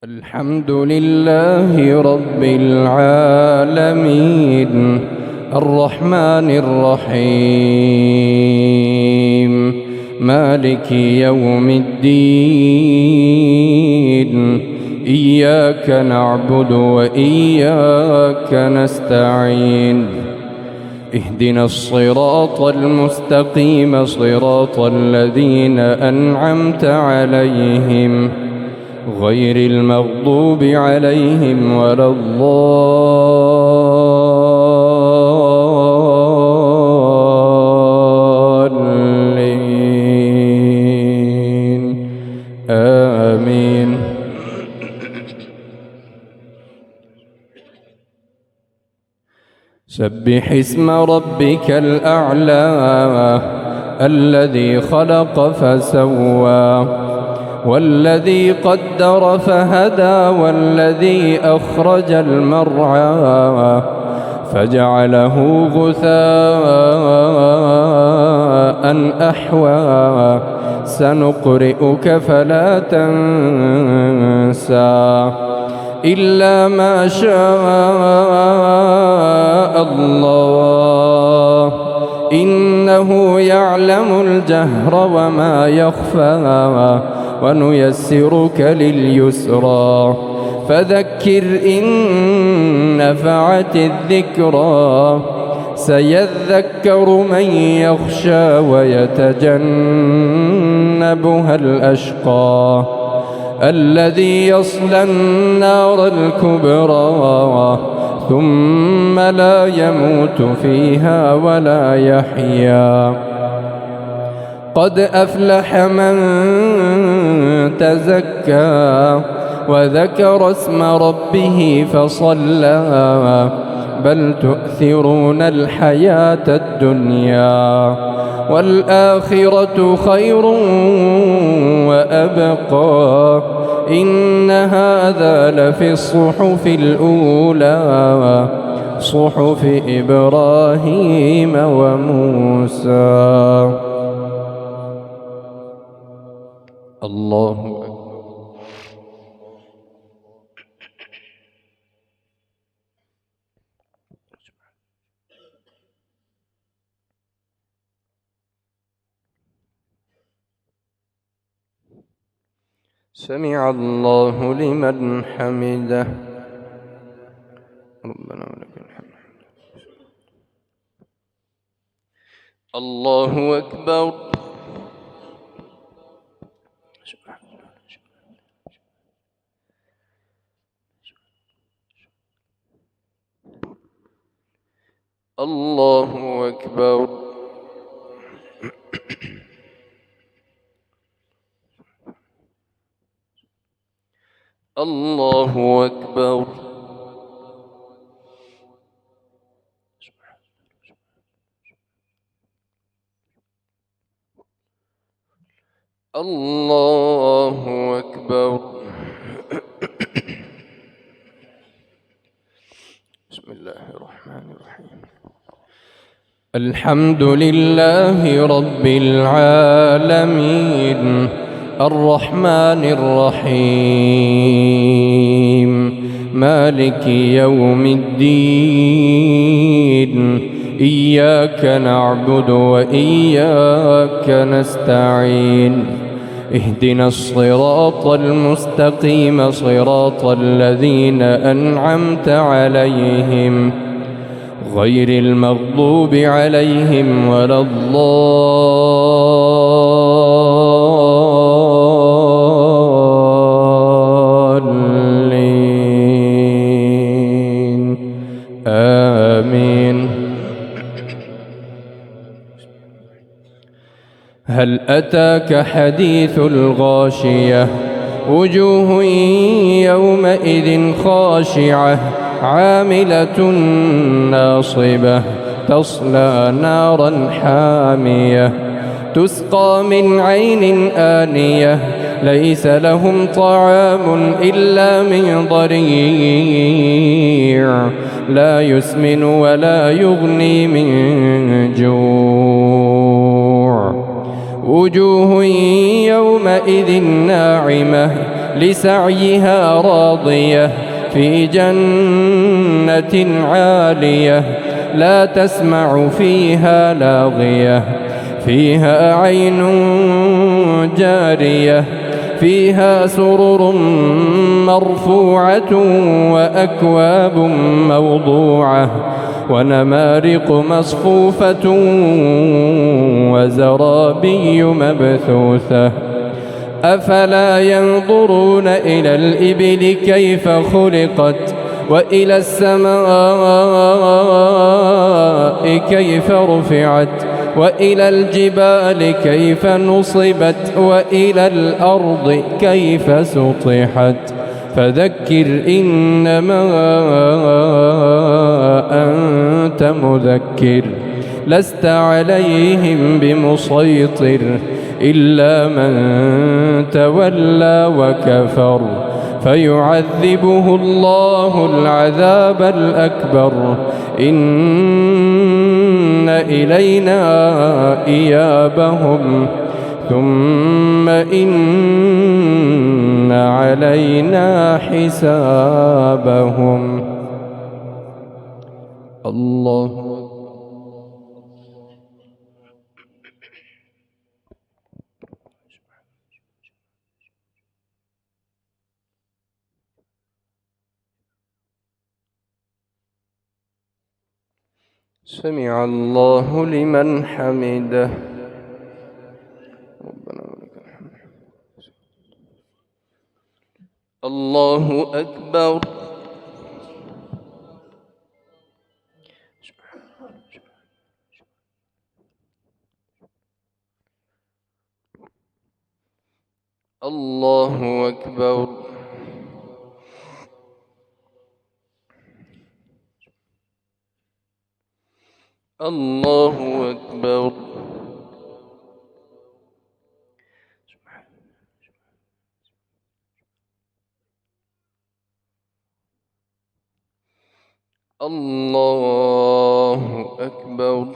الحمد لله رب العالمين الرحمن الرحيم مالك يوم الدين إياك نعبد وإياك نستعين اهدنا الصراط المستقيم صراط الذين أنعمت عليهم غير المغضوب عليهم ولا الضالين آمين. سبح اسم ربك الأعلى الذي خلق فسوى والذي قدر فهدى والذي أخرج المرعى فجعله غثاء أحوى سنقرئك فلا تنسى إلا ما شاء الله إنه يعلم الجهر وما يخفى ونيسرك لليسرى فذكر إن نفعت الذكرى سيذكر من يخشى ويتجنبها الأشقى الذي يصلى النار الكبرى ثم لا يموت فيها ولا يحيا قد أفلح من تزكى وذكر اسم ربه فصلى بل تؤثرون الحياة الدنيا والآخرة خير وأبقى إن هذا لفي الصحف الأولى صحف إبراهيم وموسى. الله أكبر. سمع الله لمن حمده ربنا ولك الحمد. الله أكبر. الله أكبر. الله أكبر. الله أكبر. بسم الله الرحمن الرحيم. الحمد لله رب العالمين الرحمن الرحيم مالك يوم الدين إياك نعبد وإياك نستعين اهدنا الصراط المستقيم صراط الذين أنعمت عليهم غير المغضوب عليهم ولا الضالين آمين. هل أتاك حديث الغاشية وجوه يومئذ خاشعة عاملة ناصبة تصلى نارا حامية تسقى من عين آنية ليس لهم طعام إلا من ضريع لا يسمن ولا يغني من جوع وجوه يومئذ ناعمة لسعيها راضية في جنة عالية لا تسمع فيها لاغية فيها عين جارية فيها سرر مرفوعة وأكواب موضوعة ونمارق مصفوفة وزرابي مبثوثة أفلا ينظرون إلى الإبل كيف خلقت وإلى السماء كيف رفعت وإلى الجبال كيف نصبت وإلى الأرض كيف سطحت فذكر إنما أنت مذكر لست عليهم بمسيطر إلا من تولى وكفر فيعذبه الله العذاب الأكبر إن إلينا إيابهم ثم إن علينا حسابهم. الله سمع الله لمن حمده ربنا ولك الحمد. الله أكبر. الله أكبر. الله أكبر. الله أكبر.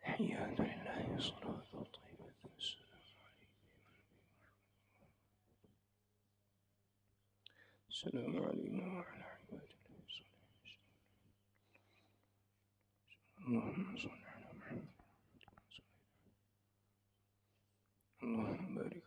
تحيات لله صلاة طيبة السلام علينا وعلى عباد الله الصالحين. اللهم صل على محمد اللهم بارك